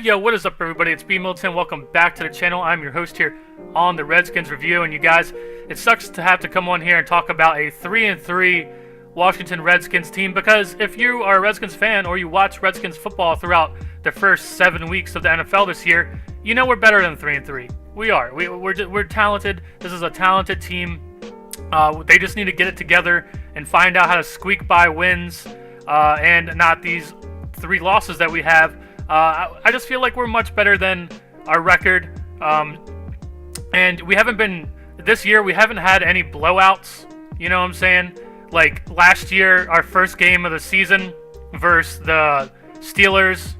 Yo, what is up, everybody? It's B Milton. Welcome back to the channel. I'm your host here on the Redskins review. And you guys, it sucks to have to come on here and talk about a 3-3 Washington Redskins team, because if you are a Redskins fan or you watch Redskins football throughout the first 7 weeks of the NFL this year, you know we're better than 3-3. We are. We're talented. This is a talented team. They just need to get it together and find out how to squeak by wins and not these 3 losses that we have. I just feel like we're much better than our record. And we haven't been, this year, we haven't had any blowouts. You know what I'm saying? Like last year, our first game of the season versus the Steelers,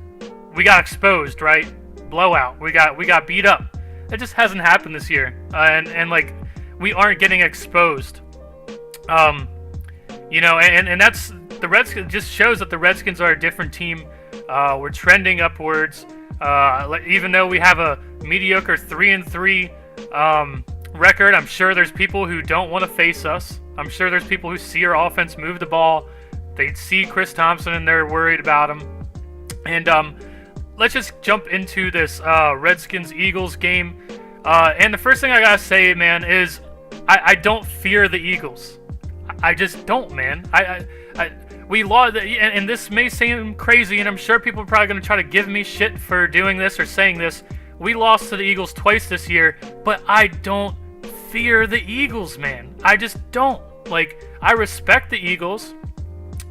we got exposed, right? Blowout. We got beat up. It just hasn't happened this year. And like, we aren't getting exposed. You know, and that's, the Redskins just shows that the Redskins are a different team. We're trending upwards. Even though we have a mediocre 3-3 record, I'm sure there's people who don't want to face us. I'm sure there's people who see our offense move the ball. They see Chris Thompson and they're worried about him. And let's just jump into this Redskins-Eagles game. And the first thing I gotta say, man, is I don't fear the Eagles. I just don't, man. We lost, and this may seem crazy, and I'm sure people are probably going to try to give me shit for doing this or saying this. We lost to the Eagles twice this year, but I don't fear the Eagles, man. I just don't. Like, I respect the Eagles.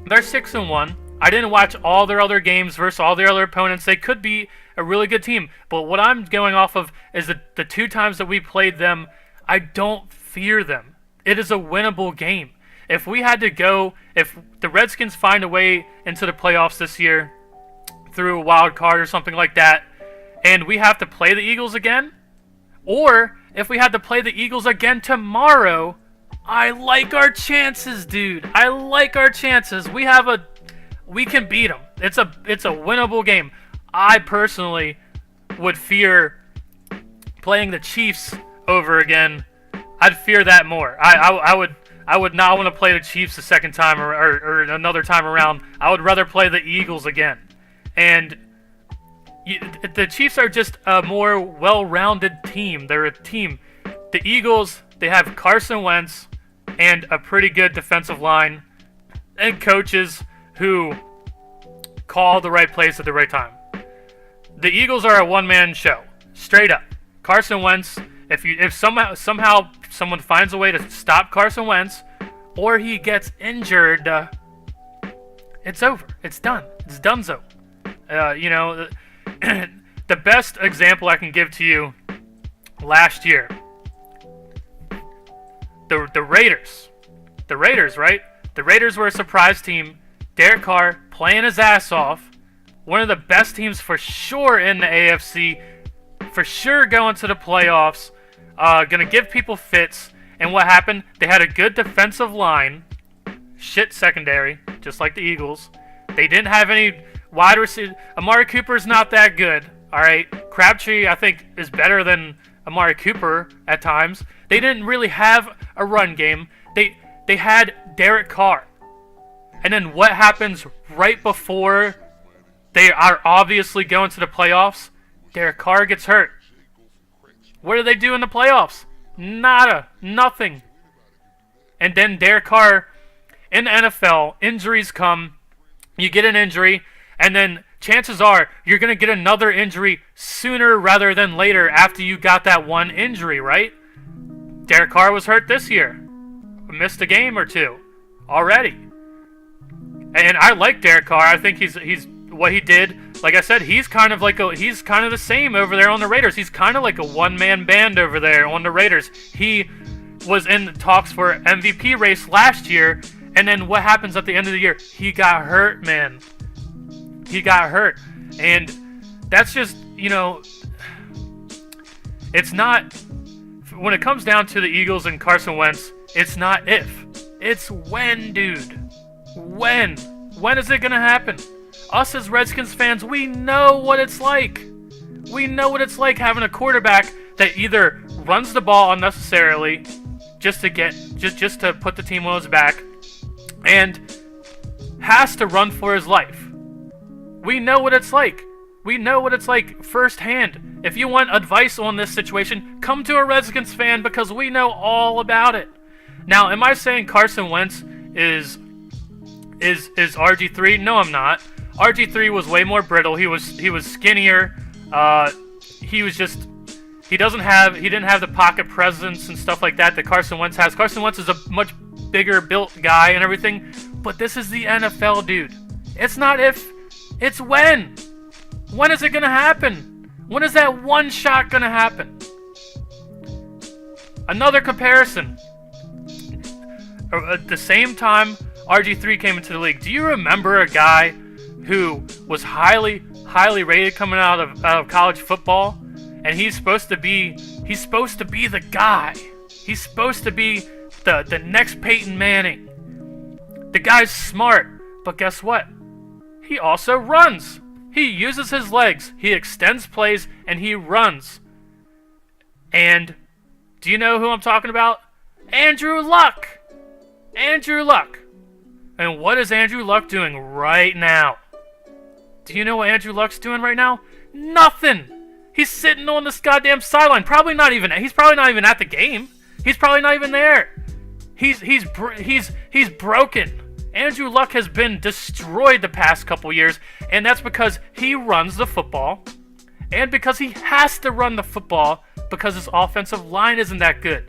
They're 6-1. I didn't watch all their other games versus all their other opponents. They could be a really good team, but what I'm going off of is the 2 times that we played them, I don't fear them. It is a winnable game. If we had to go, if the Redskins find a way into the playoffs this year through a wild card or something like that, and we have to play the Eagles again, or if we had to play the Eagles again tomorrow, I like our chances, dude. I like our chances. We can beat them. It's a winnable game. I personally would fear playing the Chiefs over again. I'd fear that more. I would not want to play the Chiefs a second time or another time around. I would rather play the Eagles again. And the Chiefs are just a more well-rounded team. They're a team. The Eagles, they have Carson Wentz and a pretty good defensive line and coaches who call the right plays at the right time. The Eagles are a one-man show, straight up. Carson Wentz, if somehow someone finds a way to stop Carson Wentz, or he gets injured, it's over. It's done. It's donezo. You know, the best example I can give to you, last year, the Raiders. The Raiders, right? The Raiders were a surprise team. Derek Carr playing his ass off. One of the best teams for sure in the AFC. For sure going to the playoffs. Gonna give people fits. And what happened? They had a good defensive line. Shit secondary, just like the Eagles. They didn't have any wide receiver. Amari Cooper's not that good. Alright. Crabtree, I think, is better than Amari Cooper at times. They didn't really have a run game. They had Derek Carr. And then what happens right before they are obviously going to the playoffs? Derek Carr gets hurt. What do they do in the playoffs? Nada. Nothing. And then Derek Carr, in the NFL, injuries come. You get an injury, and then chances are you're going to get another injury sooner rather than later after you got that one injury, right? Derek Carr was hurt this year. Missed a game or 2 already. And I like Derek Carr. I think he's what he did. Like I said, he's kind of the same over there on the Raiders. He's kind of like a one-man band over there on the Raiders. He was in the talks for MVP race last year, and then what happens at the end of the year? He got hurt, man. He got hurt. And that's just, you know, it's not, when it comes down to the Eagles and Carson Wentz, it's not if. It's when, dude. When? When is it going to happen? Us as Redskins fans, we know what it's like. We know what it's like having a quarterback that either runs the ball unnecessarily just to put the team on his back and has to run for his life. We know what it's like. We know what it's like firsthand. If you want advice on this situation, come to a Redskins fan because we know all about it. Now, am I saying Carson Wentz is RG3? No, I'm not. RG3 was way more brittle. He was skinnier. He didn't have the pocket presence and stuff like that Carson Wentz has. Carson Wentz is a much bigger built guy and everything, but this is the NFL, dude. It's not if, it's when. When is it gonna happen? When is that one shot gonna happen? Another comparison. At the same time RG3 came into the league, do you remember a guy who was highly rated coming out of college football, and he's supposed to be the guy. He's supposed to be the next Peyton Manning. The guy's smart, but guess what? He also runs. He uses his legs. He extends plays and he runs. And do you know who I'm talking about? Andrew Luck. Andrew Luck. And what is Andrew Luck doing right now? Do you know what Andrew Luck's doing right now? Nothing. He's sitting on this goddamn sideline. He's probably not even at the game. He's probably not even there. He's broken. Andrew Luck has been destroyed the past couple years, and that's because he runs the football, and because he has to run the football because his offensive line isn't that good.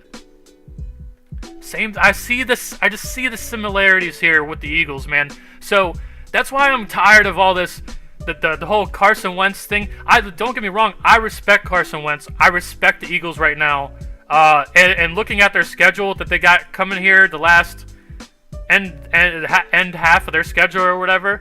I just see the similarities here with the Eagles, man. So that's why I'm tired of all this, the whole Carson Wentz thing. Don't get me wrong, I respect Carson Wentz. I respect the Eagles right now. And looking at their schedule that they got coming here, the last end half of their schedule or whatever,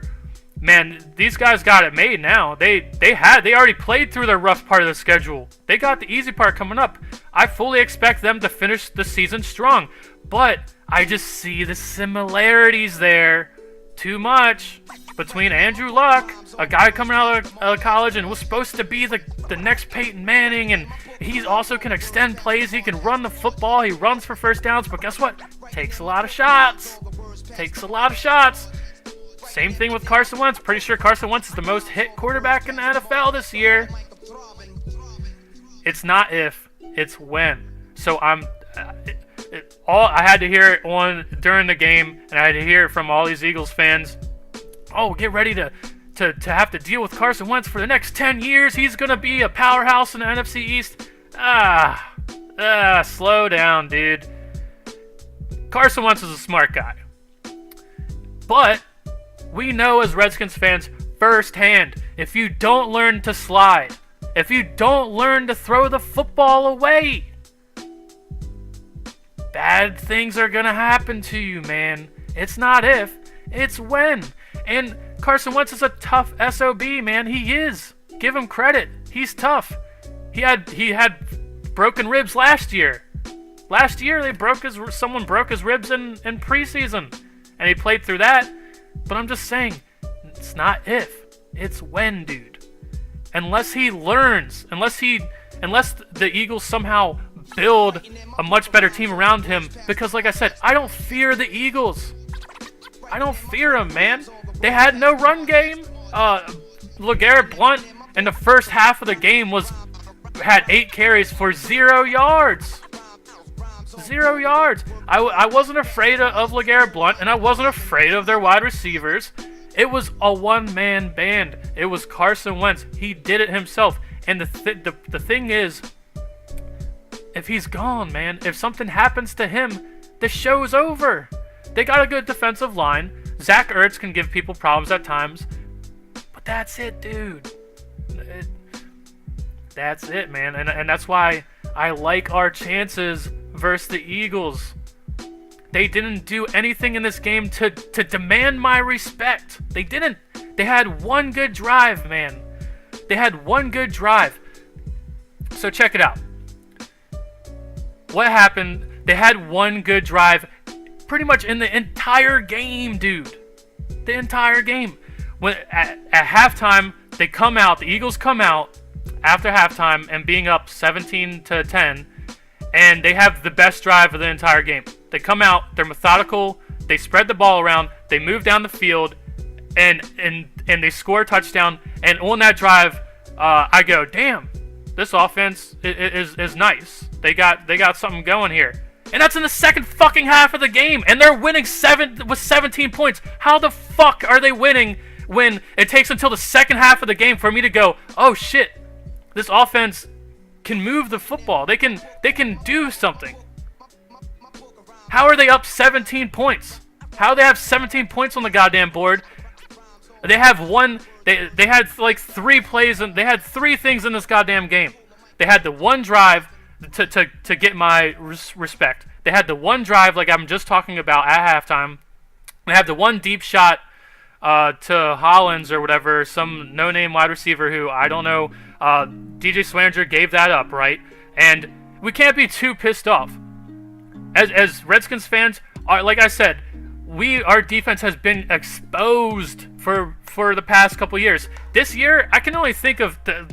man, these guys got it made now. They already played through their rough part of the schedule. They got the easy part coming up. I fully expect them to finish the season strong, but I just see the similarities there too much between Andrew Luck, a guy coming out of college and was supposed to be the next Peyton Manning, and he also can extend plays, he can run the football, he runs for first downs, but guess what? Takes a lot of shots. Same thing with Carson Wentz. Pretty sure Carson Wentz is the most hit quarterback in the NFL this year. It's not if, it's when. So I had to hear it during the game, and I had to hear it from all these Eagles fans. Oh, get ready to have to deal with Carson Wentz for the next 10 years. He's going to be a powerhouse in the NFC East. Slow down, dude. Carson Wentz is a smart guy. But we know as Redskins fans firsthand, if you don't learn to slide, if you don't learn to throw the football away, bad things are going to happen to you, man. It's not if, it's when. And Carson Wentz is a tough SOB, man. He is. Give him credit. He's tough. He had broken ribs last year. Last year, someone broke his ribs in preseason, and he played through that. But I'm just saying, it's not if, it's when, dude. Unless he learns, unless the Eagles somehow build a much better team around him, because like I said, I don't fear the Eagles. I don't fear them, man. They had no run game. LeGarrette Blount in the first half of the game had 8 carries for 0 yards. 0 yards. I wasn't afraid of LeGarrette Blount, and I wasn't afraid of their wide receivers. It was a one-man band. It was Carson Wentz. He did it himself. And the thing is, if he's gone, man, if something happens to him, the show's over. They got a good defensive line. Zach Ertz can give people problems at times. But that's it, dude. That's it, man. And that's why I like our chances versus the Eagles. They didn't do anything in this game to demand my respect. They didn't. They had one good drive, man. They had one good drive. So check it out. What happened? They had one good drive pretty much in the entire game, dude. The entire game. When at halftime, they come out, the Eagles come out after halftime and being up 17-10, and they have the best drive of the entire game. They come out, they're methodical, they spread the ball around, they move down the field, and they score a touchdown, and on that drive, I go, damn, this offense is nice. They got something going here. And that's in the second fucking half of the game, and they're winning 17 points. How the fuck are they winning when it takes until the second half of the game for me to go, oh shit, this offense can move the football. They can do something. How are they up 17 points? How do they have 17 points on the goddamn board? They have they had like 3 plays, and they had 3 things in this goddamn game. They had the one drive to get my respect. They had the one drive like I'm just talking about at halftime. They had the one deep shot to Hollins or whatever, some no-name wide receiver who I don't know. DJ Swearinger gave that up, right? And we can't be too pissed off. As Redskins fans, like I said, our defense has been exposed for the past couple years. This year, I can only think of the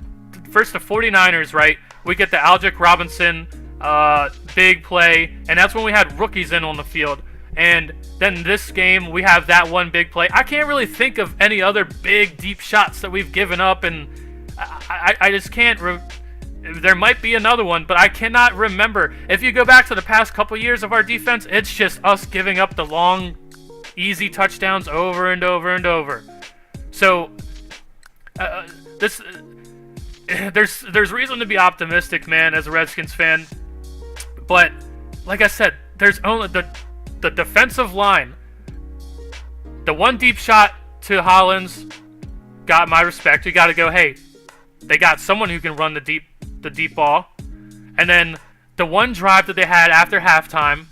49ers, right? We get the Algic Robinson big play, and that's when we had rookies in on the field. And then this game, we have that one big play. I can't really think of any other big, deep shots that we've given up, and I just can't. There might be another one, but I cannot remember. If you go back to the past couple years of our defense, it's just us giving up the long, easy touchdowns over and over and over. So, there's reason to be optimistic, man, as a Redskins fan. But like I said, there's only the defensive line. The one deep shot to Hollins got my respect. You got to go, hey, they got someone who can run the deep ball. And then the one drive that they had after halftime,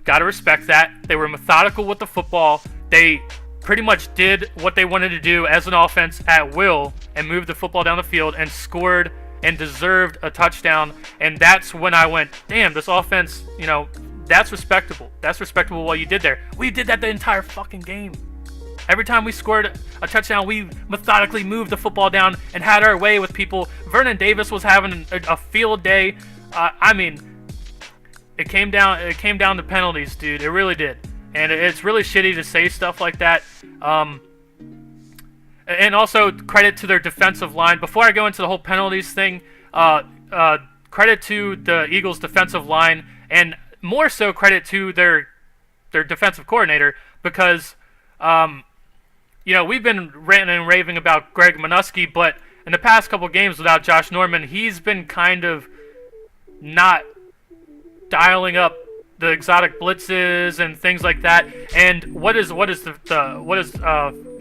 got to respect that. They were methodical with the football. They pretty much did what they wanted to do as an offense at will and moved the football down the field and scored and deserved a touchdown. And that's when I went, damn, this offense, that's respectable. That's respectable what you did there. We did that the entire fucking game. Every time we scored a touchdown, we methodically moved the football down and had our way with people. Vernon Davis was having a field day. It came down to penalties, dude. It really did. And it's really shitty to say stuff like that. And also, credit to their defensive line. Before I go into the whole penalties thing, credit to the Eagles' defensive line, and more so credit to their defensive coordinator, because we've been ranting and raving about Greg Minuski, but in the past couple games without Josh Norman, he's been kind of not dialing up the exotic blitzes and things like that. And what does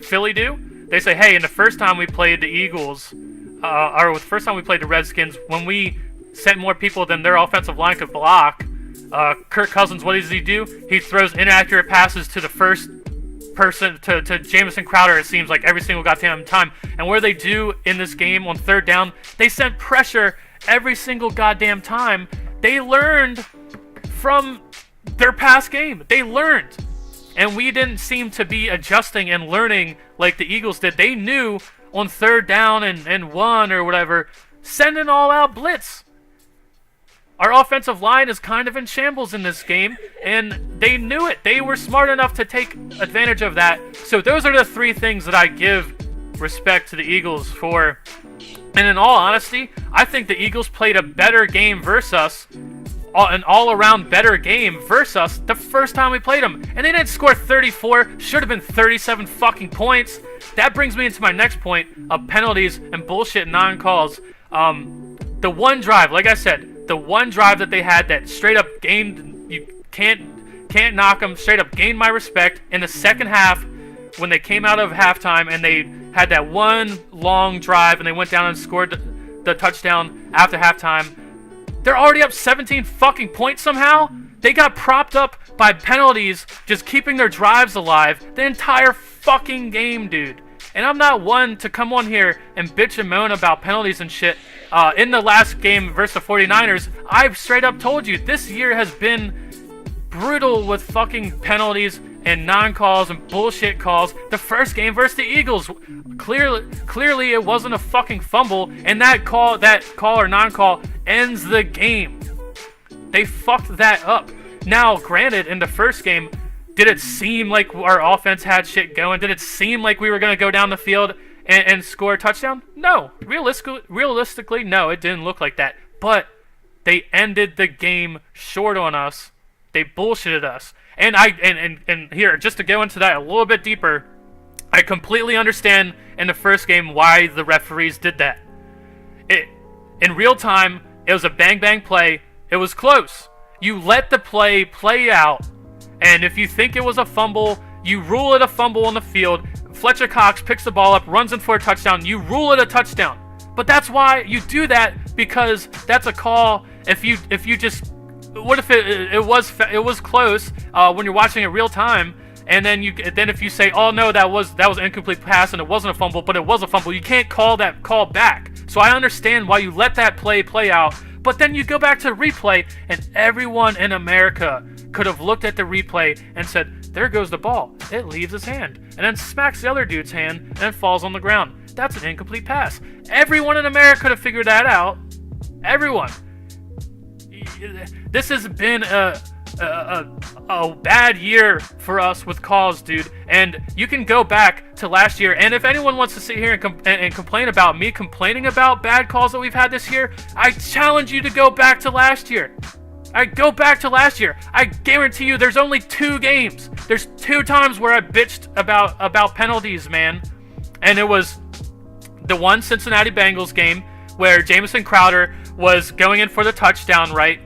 Philly do? They say, hey, in the first time we played the Eagles, or the first time we played the Redskins, when we sent more people than their offensive line could block, Kirk Cousins, what does he do? He throws inaccurate passes to the first person, to Jamison Crowder, it seems like, every single goddamn time. And what do they do in this game on third down? They sent pressure every single goddamn time. They learned from their past game. They learned. And we didn't seem to be adjusting and learning like the Eagles did. They knew on third down and one or whatever, send an all-out blitz. Our offensive line is kind of in shambles in this game, and they knew it. They were smart enough to take advantage of that. So those are the 3 things that I give respect to the Eagles for. And in all honesty, I think the Eagles played a better game versus us, an all-around better game versus us the first time we played them. And they didn't score 34, should have been 37 fucking points. That brings me into my next point of penalties and bullshit non-calls. The one drive, like I said, the one drive that they had that straight up gained, you can't knock them, straight up gained my respect. In the second half, when they came out of halftime and they had that one long drive and they went down and scored the touchdown after halftime, they're already up 17 fucking points somehow. They got propped up by penalties just keeping their drives alive the entire fucking game, dude. And I'm not one to come on here and bitch and moan about penalties and shit. In the last game versus the 49ers, I've straight up told you this year has been brutal with fucking penalties and non-calls and bullshit calls. The first game versus the Eagles, clearly it wasn't a fucking fumble, and that call or non-call ends the game. They fucked that up. Now, granted, in the first game, did it seem like our offense had shit going? Did it seem like we were going to go down the field and score a touchdown? No. Realistically, no, it didn't look like that. But they ended the game short on us. They bullshitted us. And here, just to go into that a little bit deeper, I completely understand in the first game why the referees did that. In real time, it was a bang-bang play. It was close. You let the play out, and if you think it was a fumble, you rule it a fumble on the field. Fletcher Cox picks the ball up, runs in for a touchdown. You rule it a touchdown. But that's why you do that, because that's a call. If you just, what if it was close when you're watching it real time, and then if you say, oh no, that was an incomplete pass and it wasn't a fumble, but it was a fumble, you can't call that call back. So I understand why you let that play out, but then you go back to the replay, and everyone in America could have looked at the replay and said, there goes the ball. It leaves his hand, and then smacks the other dude's hand, and then falls on the ground. That's an incomplete pass. Everyone in America could have figured that out. Everyone. This has been a bad year for us with calls, dude. And you can go back to last year, and if anyone wants to sit here and complain about me complaining about bad calls that we've had this year, I challenge you to go back to last year. I guarantee you there's only 2 games. There's 2 times where I bitched about penalties, man. And it was the one Cincinnati Bengals game where Jamison Crowder was going in for the touchdown, right?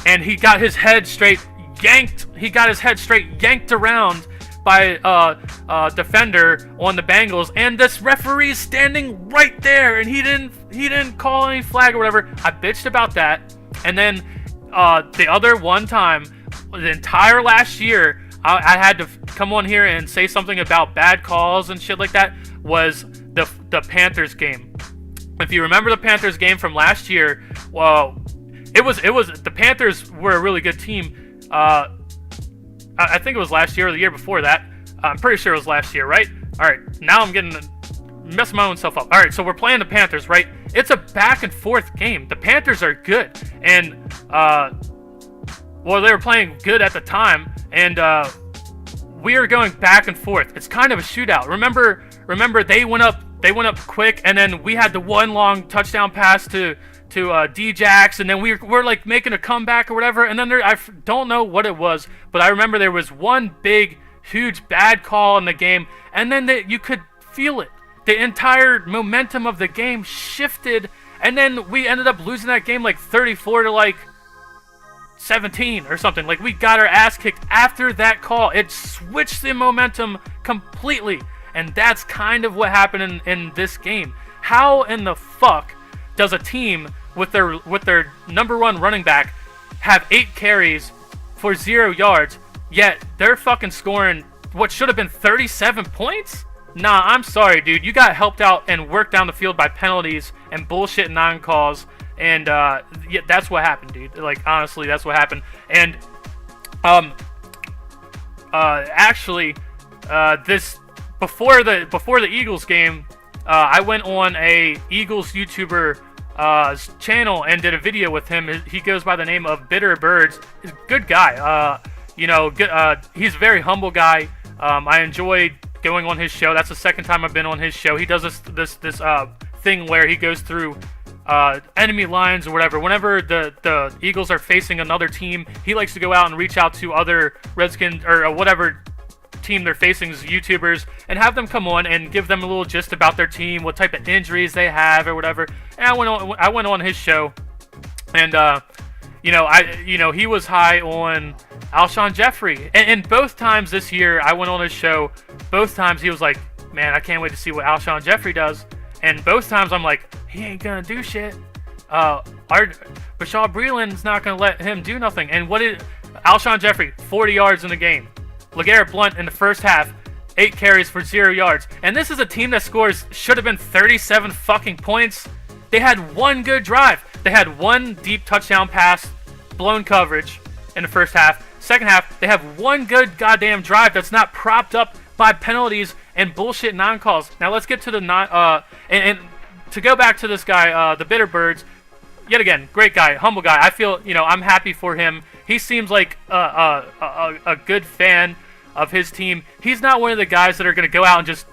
And he got his head straight yanked around by a defender on the Bengals, and this referee's standing right there, and he didn't call any flag or whatever. I bitched about that. And then the other one time, the entire last year, I had to come on here and say something about bad calls and shit like that, was the Panthers game. If you remember the Panthers game from last year, well, it was the Panthers were a really good team. I think it was last year or the year before that. I'm pretty sure it was last year, right? All right, now I'm messing my own self up. All right, so we're playing the Panthers, right? It's a back and forth game. The Panthers are good, and well, they were playing good at the time, and we were going back and forth. It's kind of a shootout. Remember, they went up quick, and then we had the one long touchdown pass to D-Jax, and then we're like making a comeback or whatever, and then I don't know what it was, but I remember there was one big, huge bad call in the game, and then you could feel it. The entire momentum of the game shifted, and then we ended up losing that game like 34 to like 17 or something. Like, we got our ass kicked after that call. It switched the momentum completely, and that's kind of what happened in this game. How in the fuck does a team with their number 1 running back have 8 carries for 0 yards, yet they're fucking scoring what should have been 37 points? Nah, I'm sorry, dude. You got helped out and worked down the field by penalties and bullshit non-calls, and yeah, that's what happened, dude. Like, honestly, that's what happened. And actually, this before the Eagles game, I went on a Eagles YouTuber channel and did a video with him. He goes by the name of Bitter Birds. He's a good guy. He's a very humble guy. I enjoyed going on his show. That's the second time I've been on his show. He does this thing where he goes through enemy lines or whatever. Whenever the Eagles are facing another team, he likes to go out and reach out to other Redskins or whatever team they're facing as YouTubers and have them come on and give them a little gist about their team, what type of injuries they have or whatever. And I went on his show, and he was high on Alshon Jeffrey, and both times this year I went on his show. Both times he was like, "Man, I can't wait to see what Alshon Jeffrey does." And both times I'm like, "He ain't gonna do shit. Bashad Breeland's not gonna let him do nothing." And what did Alshon Jeffrey? 40 yards in the game. LeGarrette Blount in the first half, 8 carries for 0 yards. And this is a team that should have been 37 fucking points. They had one good drive. They had one deep touchdown pass, blown coverage in the first half. Second half, they have one good goddamn drive that's not propped up by penalties and bullshit non-calls. Now let's get to the and to go back to this guy, the Bitter Birds. Yet again, great guy, humble guy. I feel, I'm happy for him. He seems like a good fan of his team. He's not one of the guys that are going to go out and just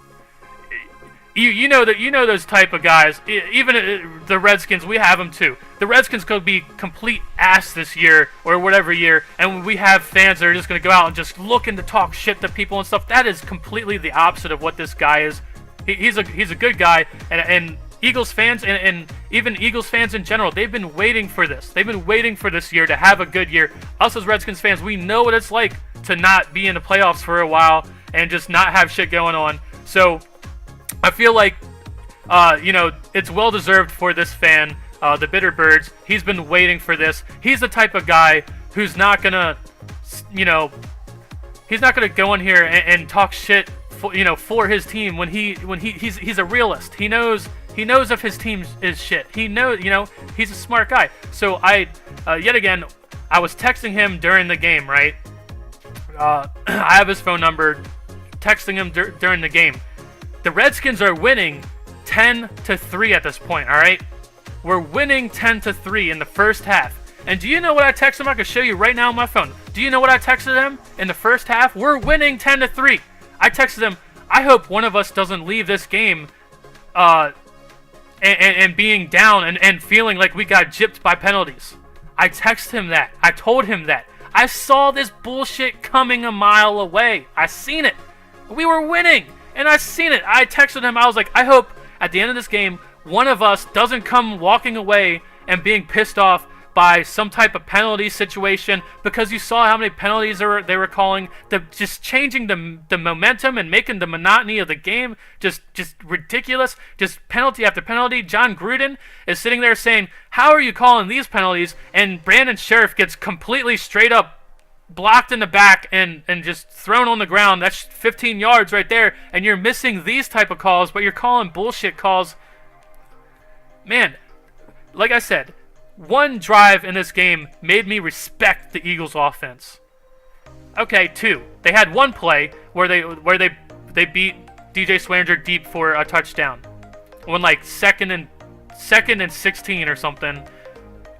you know those type of guys. Even the Redskins, we have them too. The Redskins could be complete ass this year or whatever year, and we have fans that are just going to go out and just looking to talk shit to people and stuff. That is completely the opposite of what this guy is. He's a good guy, and Eagles fans and even Eagles fans in general, they've been waiting for this. They've been waiting for this year to have a good year. Us as Redskins fans, we know what it's like to not be in the playoffs for a while and just not have shit going on. So I feel like, it's well-deserved for this fan, the Bitter Birds. He's been waiting for this. He's the type of guy who's not going to, he's not going to go in here and talk shit for his team when he's a realist. He knows if his team is shit. He knows, he's a smart guy. So yet again, I was texting him during the game, right? I have his phone number, texting him during the game. The Redskins are winning 10-3 at this point, all right? We're winning 10-3 in the first half. And do you know what I texted him? I can show you right now on my phone. Do you know what I texted him in the first half? We're winning 10-3. I texted him, I hope one of us doesn't leave this game and being down and feeling like we got gypped by penalties. I texted him that. I told him that. I saw this bullshit coming a mile away. I seen it. We were winning, and I seen it. I texted him. I was like, I hope at the end of this game, one of us doesn't come walking away and being pissed off by some type of penalty situation, because you saw how many penalties they were calling, just changing the momentum and making the monotony of the game just ridiculous, just penalty after penalty. John Gruden is sitting there saying, how are you calling these penalties? And Brandon Sheriff gets completely straight up blocked in the back and just thrown on the ground. That's 15 yards right there, and you're missing these type of calls, but you're calling bullshit calls. Man, like I said, one drive in this game made me respect the Eagles offense. Okay, two. They had one play where they beat DJ Swearinger deep for a touchdown. When like second and 16 or something,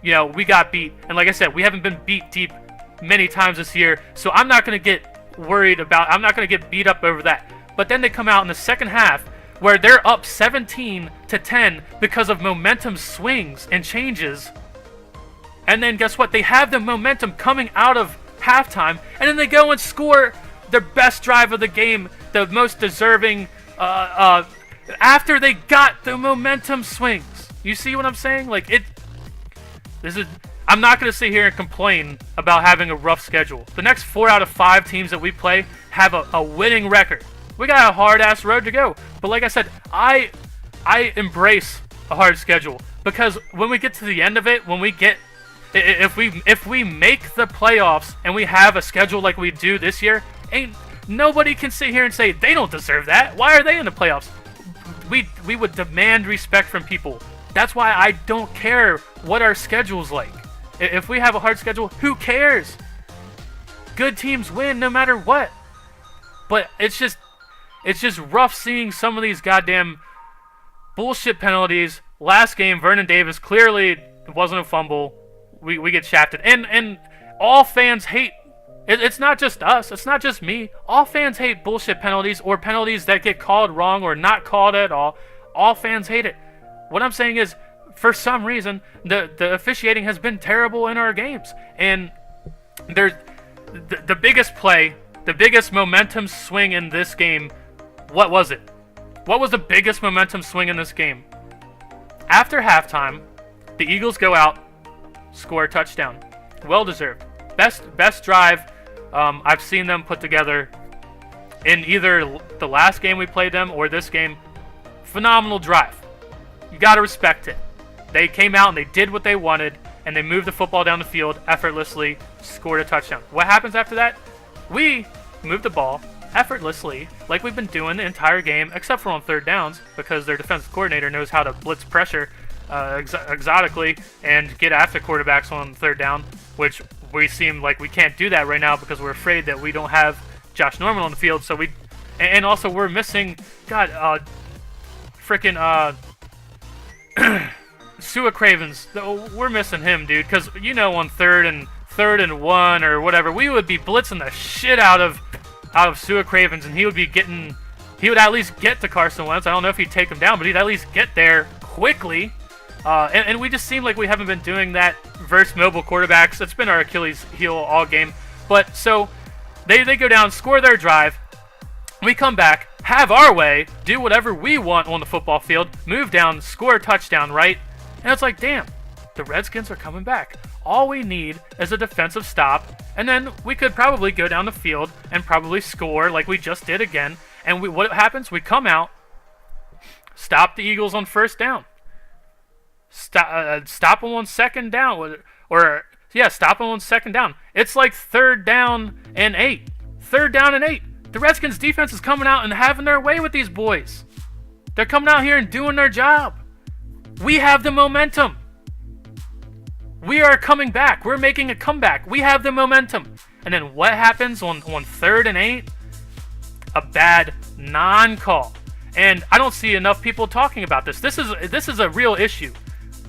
we got beat. And like I said, we haven't been beat deep many times this year, so I'm not going to get worried about, I'm not going to get beat up over that. But then they come out in the second half where they're up 17-10 because of momentum swings and changes. And then guess what? They have the momentum coming out of halftime, and then they go and score their best drive of the game, the most deserving, after they got the momentum swings. You see what I'm saying? I'm not going to sit here and complain about having a rough schedule. The next 4 out of 5 teams that we play have a winning record. We got a hard-ass road to go. But like I said, I embrace a hard schedule, because when we get to the end of it, if we make the playoffs and we have a schedule like we do this year, nobody can sit here and say they don't deserve that. Why are they in the playoffs? We would demand respect from people. That's why I don't care what our schedule's like. If we have a hard schedule, who cares? Good teams win no matter what. But it's just rough seeing some of these goddamn bullshit penalties. Last game, Vernon Davis, clearly it wasn't a fumble. We get shafted. And all fans hate. It's not just us. It's not just me. All fans hate bullshit penalties or penalties that get called wrong or not called at all. All fans hate it. What I'm saying is, for some reason, the officiating has been terrible in our games. And there's the biggest play, the biggest momentum swing in this game. What was it? What was the biggest momentum swing in this game? After halftime, the Eagles go out, score a touchdown. Well deserved. Best drive I've seen them put together in either the last game we played them or this game. Phenomenal drive. You got to respect it. They came out and they did what they wanted, and they moved the football down the field effortlessly, scored a touchdown. What happens after that? We move the ball effortlessly, like we've been doing the entire game, except for on third downs, because their defensive coordinator knows how to blitz pressure exotically and get after quarterbacks on third down, which we seem like we can't do that right now because we're afraid that we don't have Josh Norman on the field. So and also we're missing, Sua Cravens. We're missing him, dude, because on third and 1 or whatever, we would be blitzing the shit out of Sua Cravens, and he would be he would at least get to Carson Wentz. I don't know if he'd take him down, but he'd at least get there quickly. And we just seem like we haven't been doing that versus mobile quarterbacks. That's been our Achilles heel all game. But so they go down, score their drive. We come back, have our way, do whatever we want on the football field, move down, score a touchdown, right? And it's like, damn, the Redskins are coming back. All we need is a defensive stop, and then we could probably go down the field and probably score like we just did again. And what happens? We come out, stop the Eagles on first down. Stop them on second down, stop them on second down. It's like 3rd down and 8. 3rd down and 8. The Redskins defense is coming out and having their way with these boys. They're coming out here and doing their job. We have the momentum. We are coming back. We're making a comeback. We have the momentum. And then what happens on 3rd and 8? A bad non-call. And I don't see enough people talking about this. This is a real issue.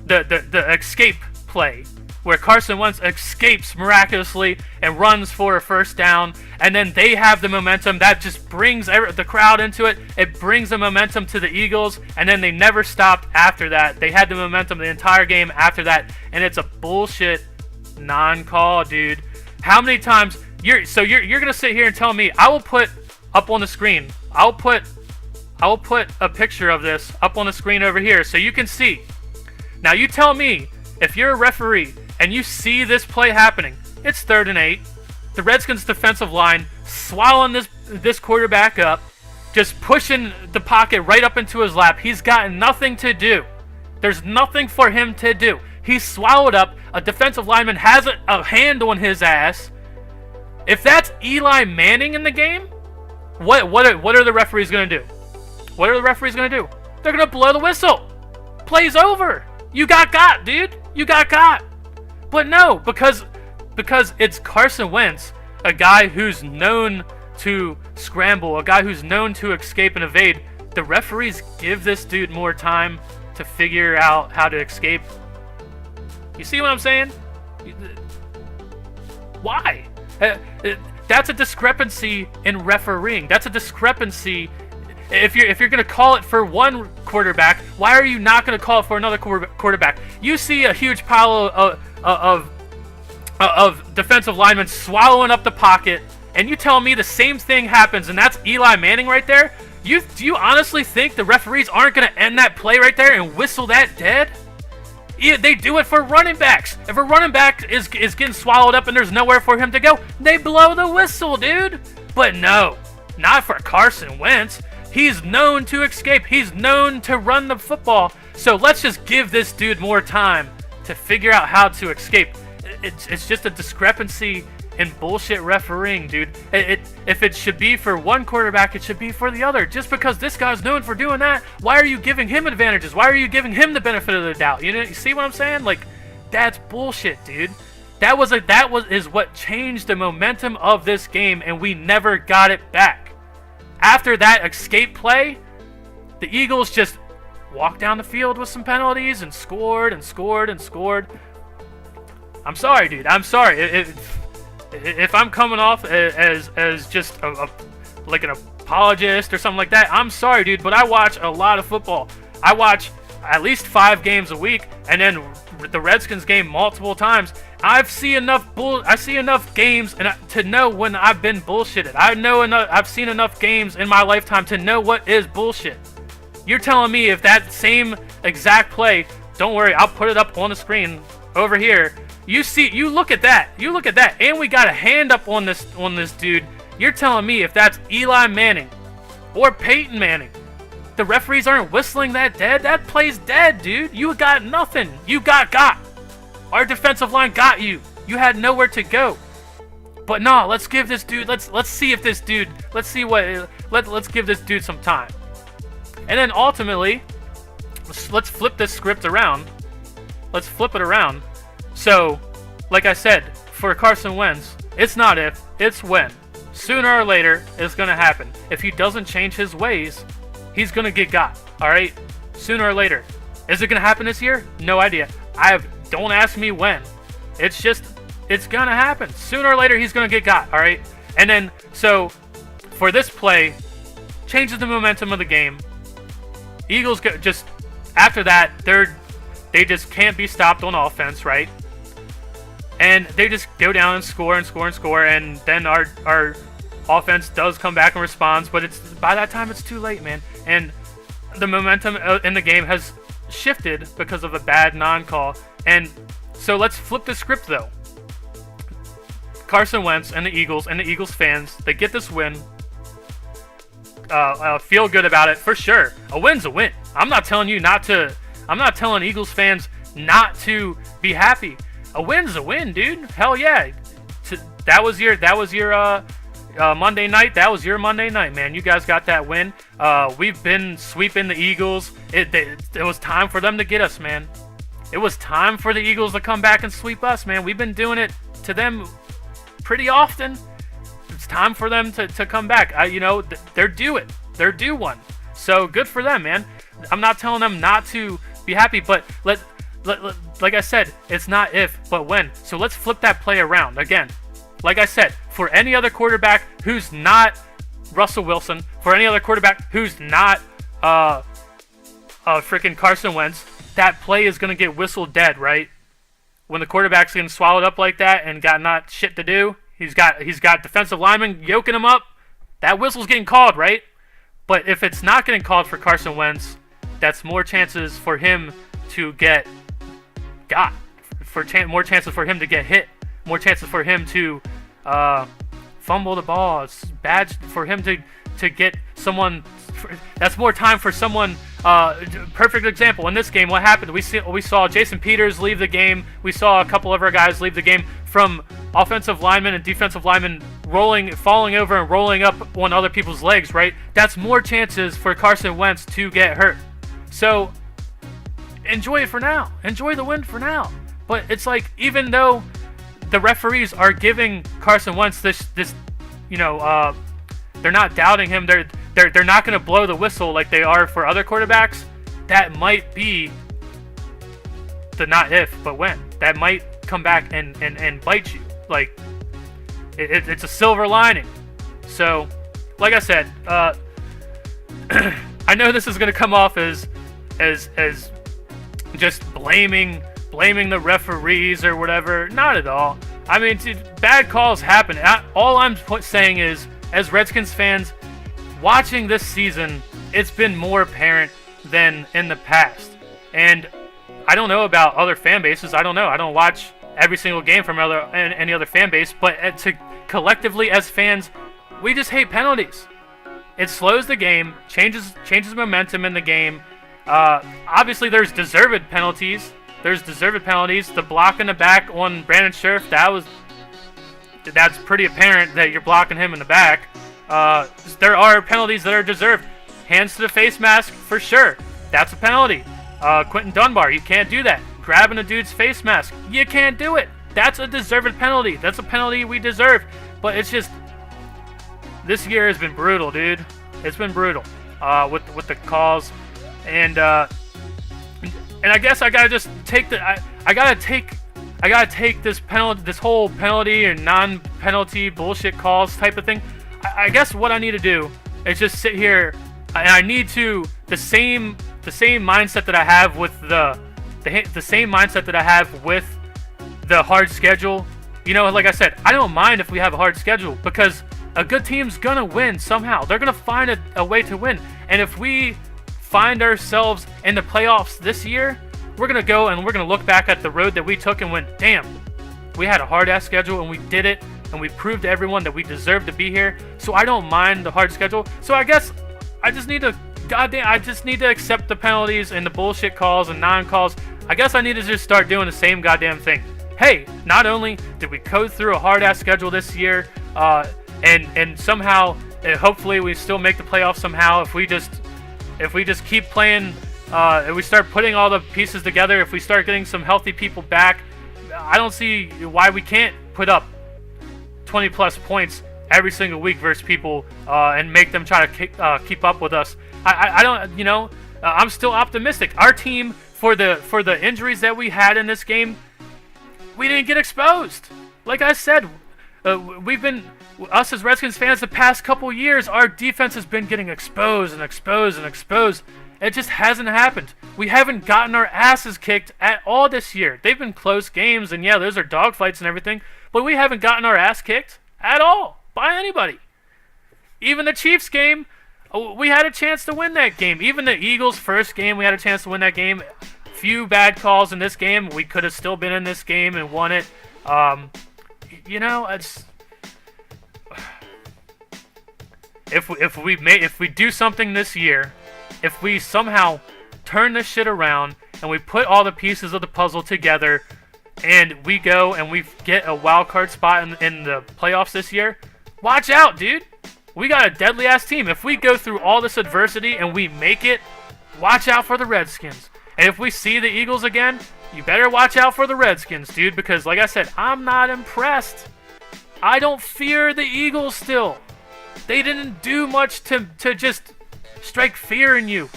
The escape play where Carson Wentz escapes miraculously and runs for a first down, and then they have the momentum. That just brings the crowd into it. It brings the momentum to the Eagles, and then they never stopped after that. They had the momentum the entire game after that, and it's a bullshit non-call, dude. How many times you're gonna sit here and tell me I will put up on the screen? I'll put a picture of this up on the screen over here so you can see. Now you tell me, if you're a referee and you see this play happening, it's 3rd and 8. The Redskins defensive line swallowing this quarterback up, just pushing the pocket right up into his lap. He's got nothing to do. There's nothing for him to do. He's swallowed up. A defensive lineman has a hand on his ass. If that's Eli Manning in the game, what are the referees going to do? What are the referees going to do? They're going to blow the whistle. Play's over. You got, dude. You got. But no, because it's Carson Wentz, a guy who's known to scramble, a guy who's known to escape and evade. The referees give this dude more time to figure out how to escape. You see what I'm saying? Why? That's a discrepancy in refereeing. That's a discrepancy. If you're going to call it for one quarterback, why are you not going to call it for another quarterback? You see a huge pile of defensive linemen swallowing up the pocket, and you tell me the same thing happens, and that's Eli Manning right there? Do you honestly think the referees aren't going to end that play right there and whistle that dead? Yeah, they do it for running backs. If a running back is getting swallowed up and there's nowhere for him to go, they blow the whistle, dude. But no, not for Carson Wentz. He's known to escape. He's known to run the football. So let's just give this dude more time to figure out how to escape. It's just a discrepancy in bullshit refereeing, dude. If it should be for one quarterback, it should be for the other. Just because this guy's known for doing that, why are you giving him advantages? Why are you giving him the benefit of the doubt? You see what I'm saying? Like, that's bullshit, dude. That is what changed the momentum of this game, and we never got it back. After that escape play, the Eagles just walked down the field with some penalties and scored and scored and scored. I'm sorry, dude. I'm sorry. If I'm coming off as just like an apologist or something like that, I'm sorry, dude. But I watch a lot of football. I watch at least 5 games a week, and then the Redskins game multiple times. I see enough games to know when I've been bullshitted. I've seen enough games in my lifetime to know what is bullshit. You're telling me if that same exact play, don't worry, I'll put it up on the screen over here. You look at that, and we got a hand up on this dude. You're telling me if that's Eli Manning or Peyton Manning, the referees aren't whistling that dead? That play's dead, dude. You got nothing. You got. Our defensive line got you. You had nowhere to go. But no, let's give this dude. Let's see if this dude. Let's give this dude some time. And then ultimately, let's flip this script around. Let's flip it around. So, like I said, for Carson Wentz, it's not if, it's when. Sooner or later, it's going to happen. If he doesn't change his ways, he's going to get got. All right? Sooner or later. Is it going to happen this year? No idea. Don't ask me when. It's going to happen. Sooner or later, he's going to get got. All right? And then, so, for this play, changes the momentum of the game. Eagles just after that, they just can't be stopped on offense, right? And they just go down and score and score and score, and then our offense does come back and responds, but it's by that time it's too late, man. And the momentum in the game has shifted because of a bad non-call. And so let's flip the script though. Carson Wentz and the Eagles fans, they get this win. Feel good about it for sure. A win's a win. I'm not telling Eagles fans not to be happy. A win's a win, dude. Hell yeah. That was your Monday night. That was your Monday night, man. You guys got that win. We've been sweeping the Eagles. It was time for them to get us, man. It was time for the Eagles to come back and sweep us, man. We've been doing it to them pretty often. It's time for them to come back. They're due it. They're due one. So good for them, man. I'm not telling them not to be happy, but like I said, it's not if, but when. So let's flip that play around again. Like I said, for any other quarterback who's not Russell Wilson, for any other quarterback who's not freaking Carson Wentz, that play is gonna get whistled dead, right? When the quarterback's getting swallowed up like that and got not shit to do, he's got defensive linemen yoking him up. That whistle's getting called, right? But if it's not getting called for Carson Wentz, that's more chances for him to get got, more chances for him to get hit, more chances for him to fumble the ball. It's bad for him to get someone. That's more time for someone. Perfect example in this game. What happened? We saw Jason Peters leave the game. We saw a couple of our guys leave the game from offensive linemen and defensive linemen falling over and rolling up on other people's legs. Right? That's more chances for Carson Wentz to get hurt. So enjoy it for now. Enjoy the win for now. But it's like, even though the referees are giving Carson Wentz this, they're not doubting him. They're not going to blow the whistle like they are for other quarterbacks. That might be the not if, but when. That might come back and bite you. Like, it's a silver lining. So, like I said, I know this is going to come off as just blaming the referees or whatever. Not at all. I mean, dude, bad calls happen. All I'm saying is, as Redskins fans, watching this season, it's been more apparent than in the past. And I don't know about other fan bases. I don't know. I don't watch every single game from any other fan base. But collectively as fans, we just hate penalties. It slows the game, changes momentum in the game. Obviously, there's deserved penalties. The block in the back on Brandon Scherf, that's pretty apparent that you're blocking him in the back. There are penalties that are deserved. Hands to the face mask, for sure. That's a penalty. Quentin Dunbar, you can't do that. Grabbing a dude's face mask, you can't do it. That's a deserved penalty. That's a penalty we deserve. But it's just, this year has been brutal, dude. It's been brutal with the calls. And I guess I gotta just take I gotta take this penalty, this whole penalty and non-penalty bullshit calls type of thing. I guess what I need to do is just sit here, and I need to the same mindset that I have with the same mindset that I have with the hard schedule. You know, like I said, I don't mind if we have a hard schedule, because a good team's gonna win somehow. They're gonna find a way to win. And if we find ourselves in the playoffs this year, we're gonna go and we're gonna look back at the road that we took and went, damn, we had a hard ass schedule and we did it, and we proved to everyone that we deserve to be here. So I don't mind the hard schedule. So I guess I just need to accept the penalties and the bullshit calls and non-calls. I guess I need to just start doing the same goddamn thing. Hey, not only did we go through a hard ass schedule this year, and somehow, hopefully we still make the playoffs somehow if we just keep playing, if we start putting all the pieces together, if we start getting some healthy people back, I don't see why we can't put up 20 plus points every single week versus people and make them try to keep up with us. I don't, I'm still optimistic. Our team, for the injuries that we had in this game, we didn't get exposed. Like I said, we've been us as Redskins fans, the past couple years, our defense has been getting exposed and exposed and exposed. It just hasn't happened. We haven't gotten our asses kicked at all this year. They've been close games, and yeah, those are dogfights and everything, but we haven't gotten our ass kicked at all by anybody. Even the Chiefs game, we had a chance to win that game. Even the Eagles' first game, we had a chance to win that game. Few bad calls in this game. We could have still been in this game and won it. It's if we do something this year, if we somehow turn this shit around and we put all the pieces of the puzzle together and we go and we get a wild card spot in the playoffs this year, watch out, dude. We got a deadly-ass team. If we go through all this adversity and we make it, watch out for the Redskins. And if we see the Eagles again, you better watch out for the Redskins, dude, because like I said, I'm not impressed. I don't fear the Eagles still. They didn't do much to just strike fear in you.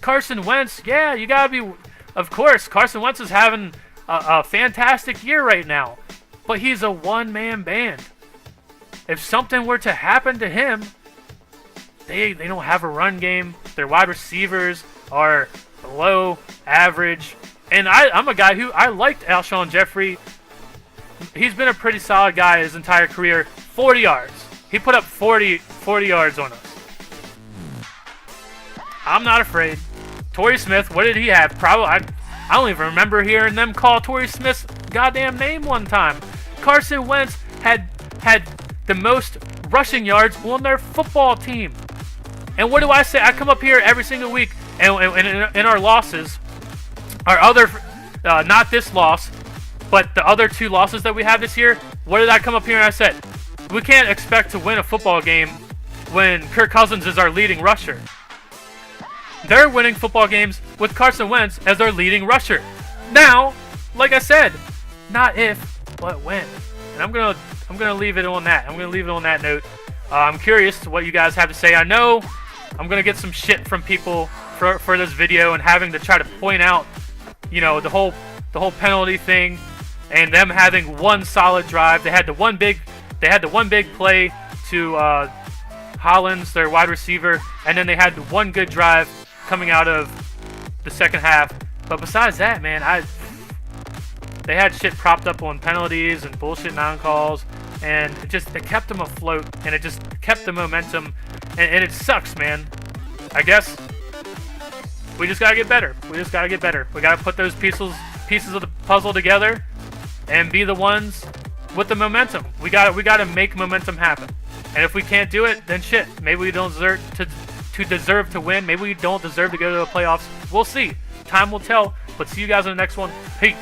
Carson Wentz, yeah, you gotta be... Of course, Carson Wentz is having a fantastic year right now, but he's a one-man band. If something were to happen to him, they don't have a run game. Their wide receivers are below average. And I'm a guy who I liked Alshon Jeffrey. He's been a pretty solid guy his entire career. 40 yards. He put up 40 yards on us. I'm not afraid. Torrey Smith, what did he have? Probably I don't even remember hearing them call Torrey Smith's goddamn name one time. Carson Wentz had the most rushing yards on their football team. And what do I say? I come up here every single week, and in our losses, our other, not this loss, but the other two losses that we have this year, what did I come up here and I said? We can't expect to win a football game when Kirk Cousins is our leading rusher. They're winning football games with Carson Wentz as their leading rusher. Now, like I said, not if, but when. And I'm gonna leave it on that. I'm gonna leave it on that note. I'm curious what you guys have to say. I know I'm gonna get some shit from people for this video and having to try to point out, the whole penalty thing and them having one solid drive. They had the one big play to Hollins, their wide receiver, and then they had the one good drive coming out of the second half. But besides that, man, they had shit propped up on penalties and bullshit non-calls, and it kept them afloat, and it just kept the momentum, and it sucks, man. I guess we just gotta get better. We gotta put those pieces of the puzzle together and be the ones with the momentum. We gotta make momentum happen. And if we can't do it, then shit. Maybe we don't deserve to win. Maybe we don't deserve to go to the playoffs. We'll see. Time will tell. But see you guys in the next one. Peace.